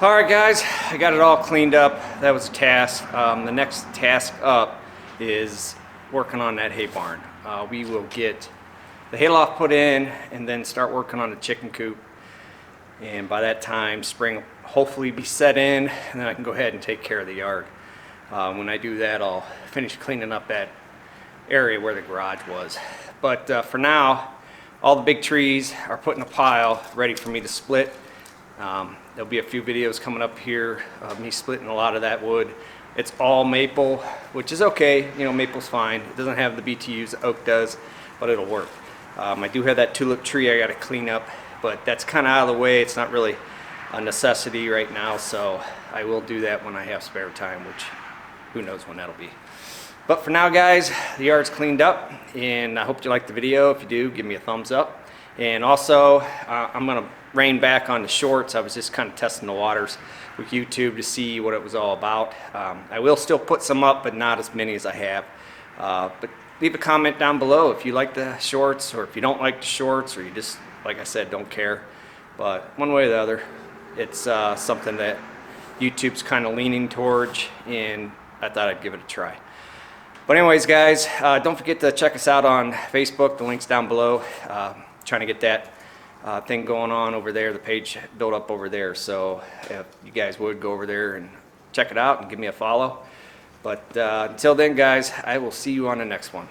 Alright guys, I got it all cleaned up. That was a task. The next task up is working on that hay barn. We will get the hay loft put in and then start working on the chicken coop. And by that time, spring will hopefully be set in, and then I can go ahead and take care of the yard. When I do that, I'll finish cleaning up that area where the garage was. But for now, all the big trees are put in a pile ready for me to split. There'll be a few videos coming up here of me splitting a lot of that wood. It's all maple, which is okay. You know, maple's fine. It doesn't have the BTUs that oak does, but it'll work. I do have that tulip tree I got to clean up, but that's kind of out of the way. It's not really a necessity right now, so I will do that when I have spare time, which who knows when that'll be. But for now, guys, the yard's cleaned up, and I hope you liked the video. If you do, give me a thumbs up. And also, I'm going to rein back on the shorts. I was just kind of testing the waters with YouTube to see what it was all about. I will still put some up, but not as many as I have. But leave a comment down below if you like the shorts, or if you don't like the shorts, or you just, like I said, don't care. But one way or the other, it's something that YouTube's kind of leaning towards, and I thought I'd give it a try. But anyways, guys, don't forget to check us out on Facebook. The link's down below. Trying to get that thing going on over there, the page built up over there. So if you guys would go over there and check it out and give me a follow. But until then, guys, I will see you on the next one.